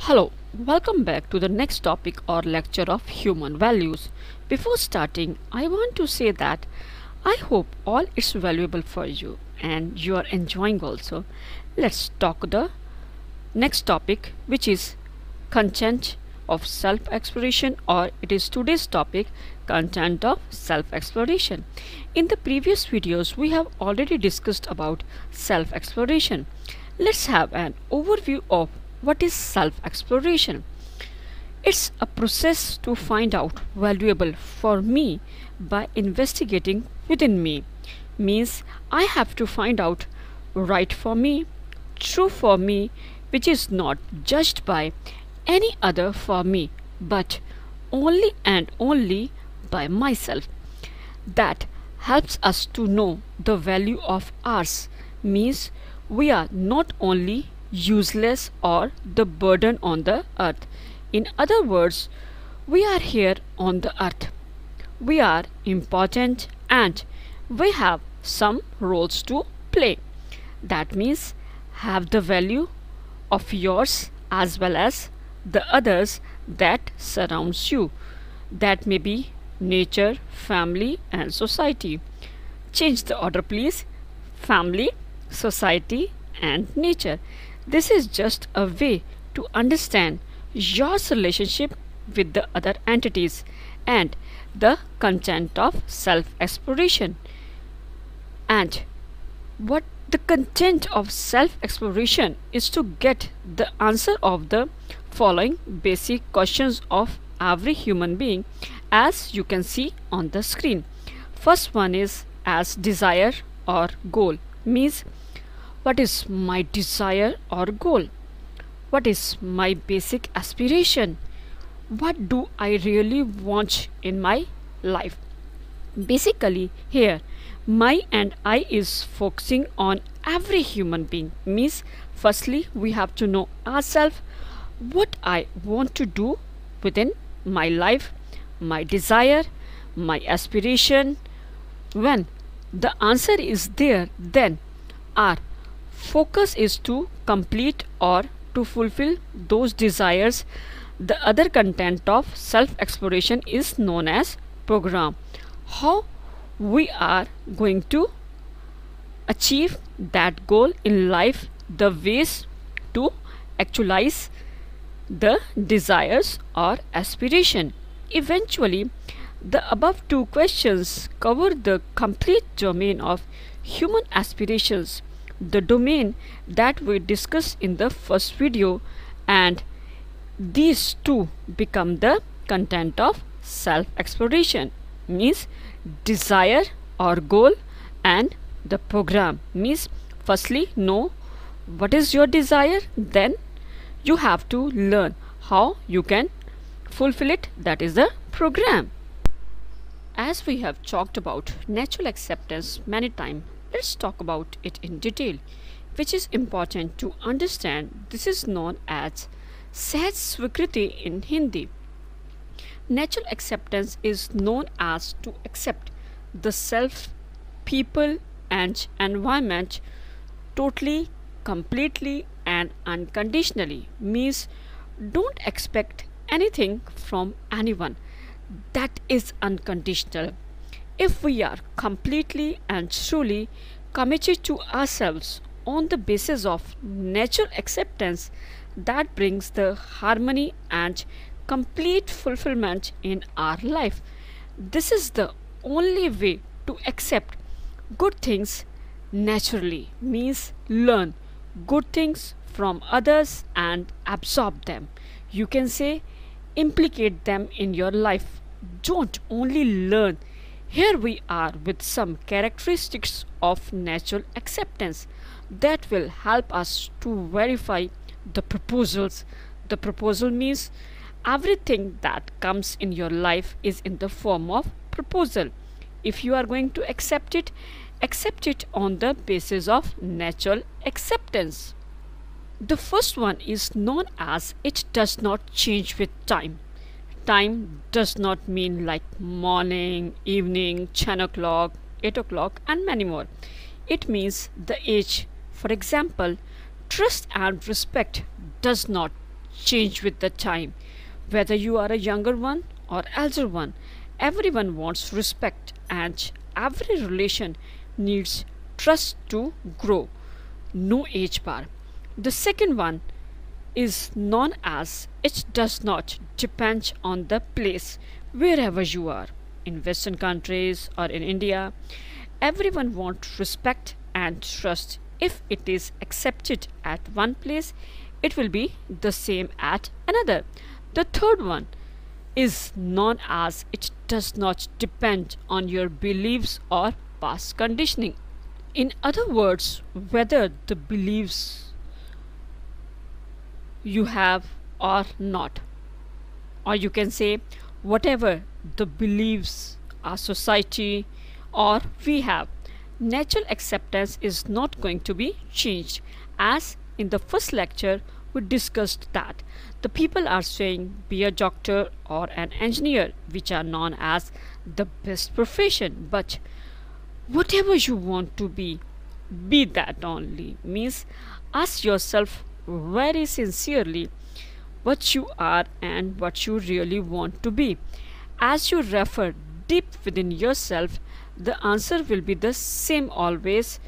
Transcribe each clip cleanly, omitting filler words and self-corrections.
Hello, welcome back to the next topic or lecture of human values. Before starting, I want to say that I hope all is valuable for you and you are enjoying also. Let's talk the next topic, which is content of self-exploration, or it is today's topic, content of self-exploration. In the previous videos we have already discussed about self-exploration. Let's have an overview of what is self-exploration. It's a process to find out valuable for me by investigating within me. Means I have to find out right for me, true for me, which is not judged by any other for me, but only and only by myself. That helps us to know the value of ours. Means we are not only useless or the burden on the earth. In other words, we are here on the earth. We are important and we have some roles to play. That means have the value of yours as well as the others that surrounds you. That may be nature, family and society. Change the order please. Family, society and nature. This is just a way to understand your relationship with the other entities and the content of self-exploration. And what the content of self-exploration is to get the answer of the following basic questions of every human being, as you can see on the screen. First one is as desire or goal. Means what is my desire or goal? What is my basic aspiration? What do I really want in my life? Basically here my and I is focusing on every human being. Means firstly we have to know ourselves, what I want to do within my life, my desire, my aspiration. When the answer is there, then our focus is to complete or to fulfill those desires. The other content of self-exploration is known as program. How we are going to achieve that goal in life, the ways to actualize the desires or aspiration. Eventually, the above two questions cover the complete domain of human aspirations, the domain that we discussed in the first video, and these two become the content of self-exploration. Means desire or goal and the program. Means firstly know what is your desire, then you have to learn how you can fulfill it, that is the program. As we have talked about natural acceptance many times, let's talk about it in detail, which is important to understand. This is known as Sahaj Swikriti in Hindi. Natural acceptance is known as to accept the self, people and environment totally, completely and unconditionally. Means don't expect anything from anyone. That is unconditional. If we are completely and truly committed to ourselves on the basis of natural acceptance, that brings the harmony and complete fulfillment in our life. This is the only way to accept good things naturally. Means learn good things from others and absorb them. You can say implicate them in your life. Don't only learn. Here we are with some characteristics of natural acceptance that will help us to verify the proposals. The proposal means everything that comes in your life is in the form of proposal. If you are going to accept it on the basis of natural acceptance. The first one is known as it does not change with time. Time does not mean like morning, evening, 10 o'clock, 8 o'clock and many more. It means the age. For example, trust and respect does not change with the time. Whether you are a younger one or elder one, everyone wants respect, and every relation needs trust to grow. No age bar. The second one is known as it does not depend on the place wherever you are. In Western countries or in India, everyone wants respect and trust. If it is accepted at one place, it will be the same at another. The third one is known as it does not depend on your beliefs or past conditioning. In other words, whether the beliefs you have or not, or you can say whatever the beliefs our society or we have, natural acceptance is not going to be changed. As in the first lecture we discussed that the people are saying be a doctor or an engineer, which are known as the best profession, but whatever you want to be that only. Means ask yourself very sincerely what you are and what you really want to be. As you refer deep within yourself, the answer will be the same always.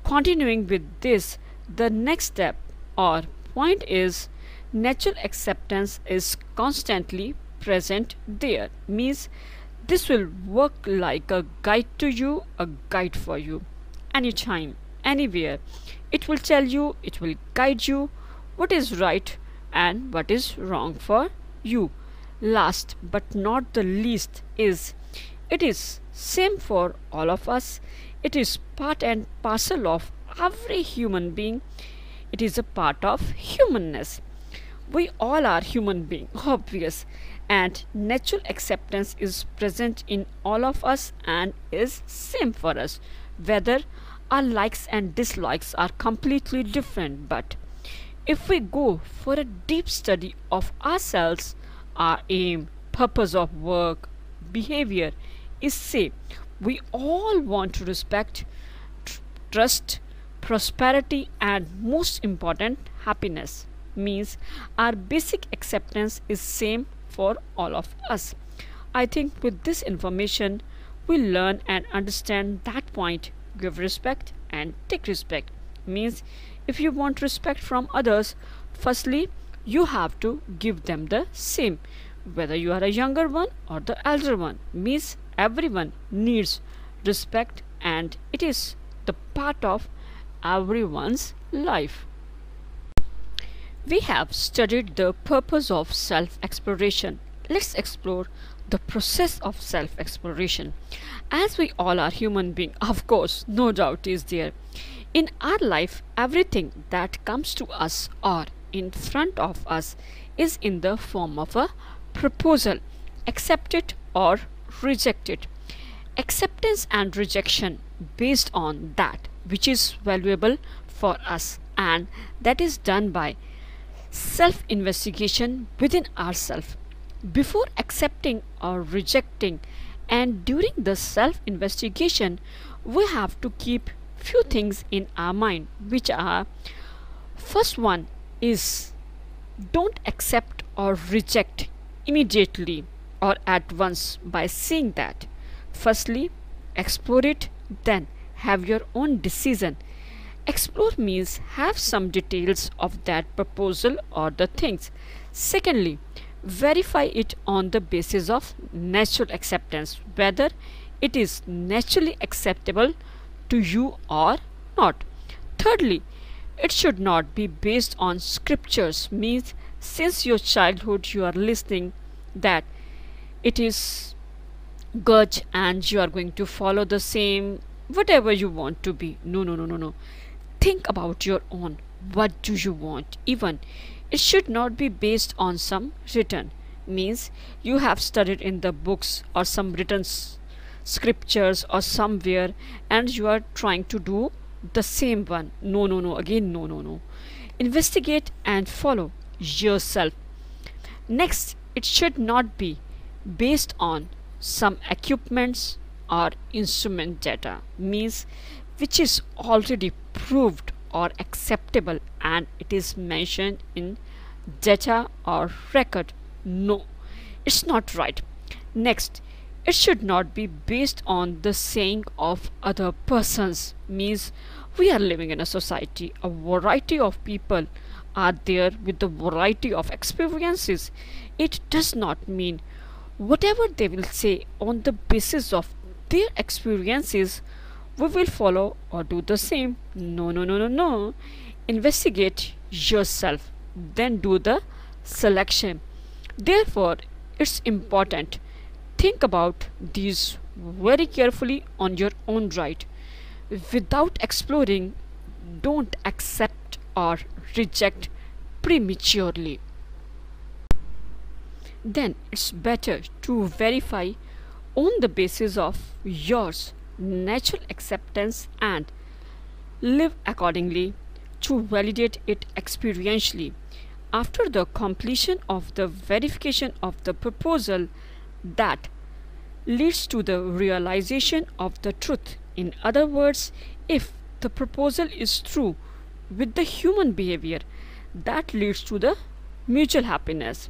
Continuing with this, the next step or point is natural acceptance is constantly present there. Means this will work like a guide to you, a guide for you, anytime, anywhere. It will tell you, it will guide you what is right and what is wrong for you. Last but not the least is it is same for all of us. It is part and parcel of every human being. It is a part of humanness. We all are human beings, obvious, and natural acceptance is present in all of us and is same for us. Whether our likes and dislikes are completely different, but if we go for a deep study of ourselves, our aim, purpose of work, behavior is same. We all want to respect, trust, prosperity, and most important, happiness. Means our basic acceptance is same for all of us. I think with this information we learn and understand that point. Give respect and take respect. Means if you want respect from others, firstly you have to give them the same, whether you are a younger one or the elder one. Means everyone needs respect and it is the part of everyone's life. We have studied the purpose of self-exploration. Let's explore the process of self-exploration. As we all are human beings, of course, no doubt is there. In our life, everything that comes to us or in front of us is in the form of a proposal. Accept it or reject it. Acceptance and rejection based on that which is valuable for us, and that is done by self-investigation within ourselves. Before accepting or rejecting and during the self-investigation, we have to keep few things in our mind, which are: first one is don't accept or reject immediately or at once by saying that. Firstly, explore it, then have your own decision. Explore means have some details of that proposal or the things. Secondly, verify it on the basis of natural acceptance, whether it is naturally acceptable to you or not. Thirdly, it should not be based on scriptures. Means since your childhood you are listening that it is good and you are going to follow the same whatever you want to be. No. Think about your own. What do you want? Even it should not be based on some written. Means you have studied in the books or some written scriptures or somewhere and you are trying to do the same one. No. Again, no. Investigate and follow yourself. Next, it should not be based on some equipments or instrument data. Means which is already proved or acceptable and it is mentioned in data, or record. No, it's not right. Next, it should not be based on the saying of other persons. Means we are living in a society. A variety of people are there with a variety of experiences. It does not mean whatever they will say on the basis of their experiences we will follow or do the same. No, no, no, no, no. Investigate yourself, then do the selection. Therefore, it's important. Think about these very carefully on your own right. Without exploring, don't accept or reject prematurely. Then it's better to verify on the basis of yours natural acceptance and live accordingly to validate it experientially. After the completion of the verification of the proposal, that leads to the realization of the truth. In other words, if the proposal is true with the human behavior, that leads to the mutual happiness.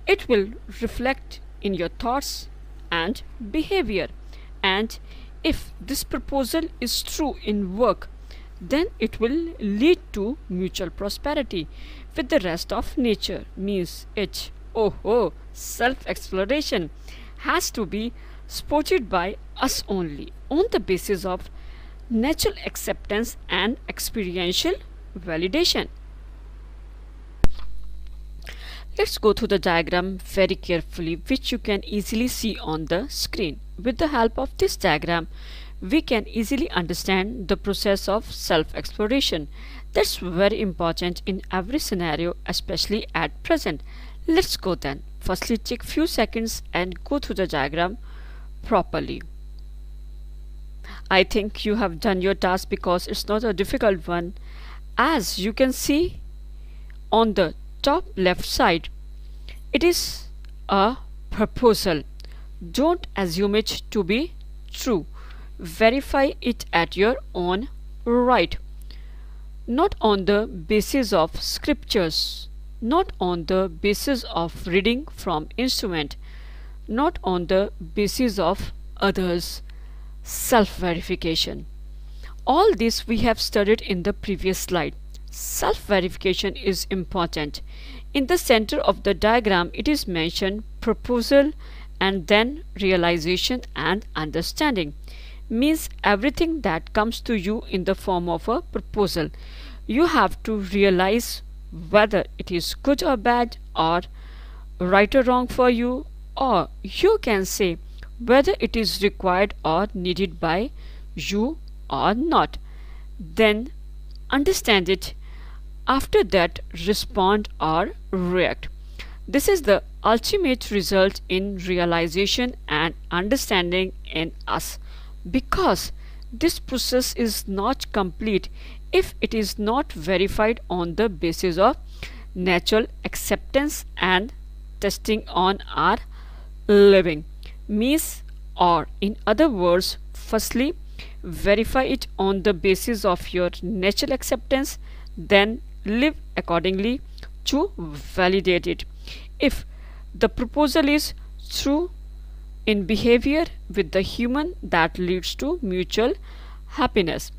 It will reflect in your thoughts and behavior. And if this proposal is true in work, then it will lead to mutual prosperity with the rest of nature. Means it, self-exploration has to be supported by us only on the basis of natural acceptance and experiential validation. Let's go through the diagram very carefully, which you can easily see on the screen. With the help of this diagram, we can easily understand the process of self-exploration. That's very important in every scenario, especially at present. Let's go then. Firstly, take few seconds and go through the diagram properly. I think you have done your task because it's not a difficult one. As you can see on the top left side, it is a proposal. Don't assume it to be true. Verify it at your own right. Not on the basis of scriptures, not on the basis of reading from instrument, not on the basis of others. Self-verification. All this we have studied in the previous slide. Self-verification is important. In the center of the diagram, it is mentioned proposal and then realization and understanding. Means everything that comes to you in the form of a proposal, you have to realize whether it is good or bad, or right or wrong for you, or you can say whether it is required or needed by you or not. Then understand it. After that, respond or react. This is the ultimate result in realization and understanding in us, because this process is not complete if it is not verified on the basis of natural acceptance and testing on our living. Means, or in other words, firstly verify it on the basis of your natural acceptance, then live accordingly to validate it. If the proposal is true in behavior with the human, that leads to mutual happiness.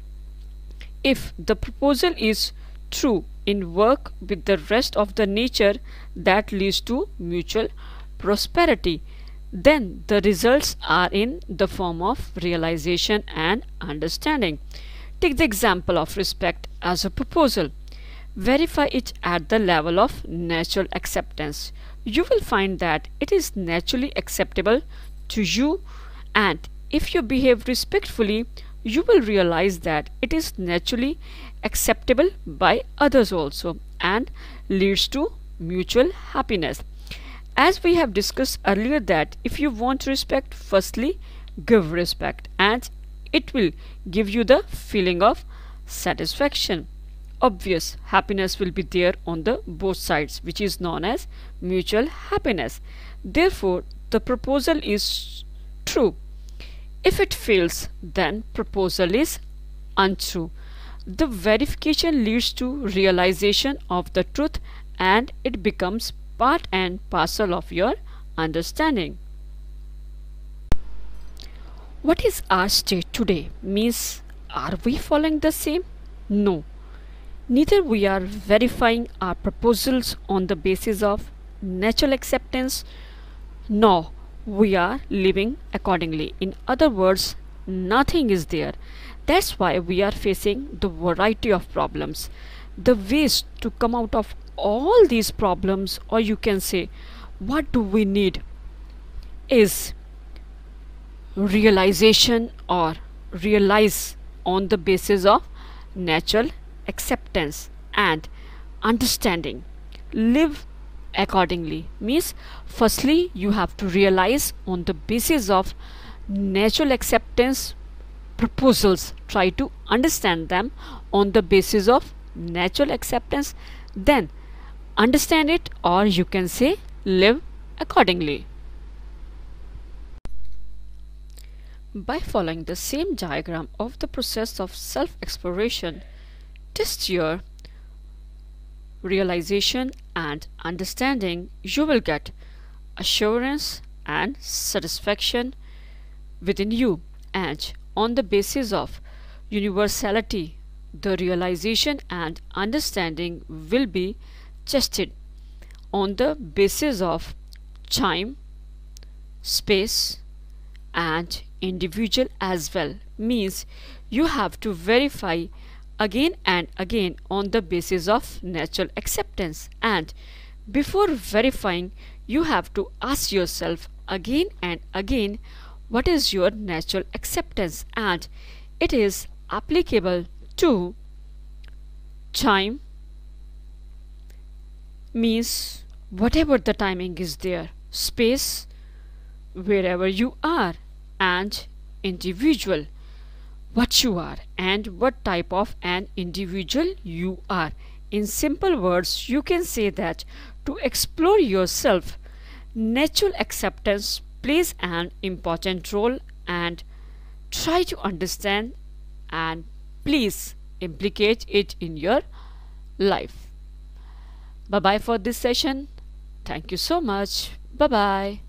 If the proposal is true in work with the rest of the nature, that leads to mutual prosperity. Then the results are in the form of realization and understanding. Take the example of respect as a proposal. Verify it at the level of natural acceptance. You will find that it is naturally acceptable to you, and if you behave respectfully, you will realize that it is naturally acceptable by others also and leads to mutual happiness. As we have discussed earlier, that if you want respect, firstly give respect, and it will give you the feeling of satisfaction. Obvious happiness will be there on the both sides, which is known as mutual happiness. Therefore, the proposal is true. If it fails, then proposal is untrue. The verification leads to realization of the truth and it becomes part and parcel of your understanding. What is our state today means, are we following the same? No. Neither we are verifying our proposals on the basis of natural acceptance, nor we are living accordingly. In other words, nothing is there. That's why we are facing the variety of problems. The ways to come out of all these problems, or you can say, what do we need, is realization or realize on the basis of natural acceptance and understanding. Live accordingly means, firstly you have to realize on the basis of natural acceptance proposals, try to understand them on the basis of natural acceptance, then understand it, or you can say live accordingly. By following the same diagram of the process of self-exploration, test your realization and understanding, you will get assurance and satisfaction within you, and on the basis of universality, the realization and understanding will be tested on the basis of time, space, and individual as well. Means you have to verify again and again on the basis of natural acceptance, and before verifying you have to ask yourself again and again, what is your natural acceptance, and it is applicable to time, means whatever the timing is there, space, wherever you are, and individual, what you are and what type of an individual you are. In simple words, you can say that to explore yourself, natural acceptance plays an important role, and try to understand and please implicate it in your life. Bye bye for this session. Thank you so much. Bye bye.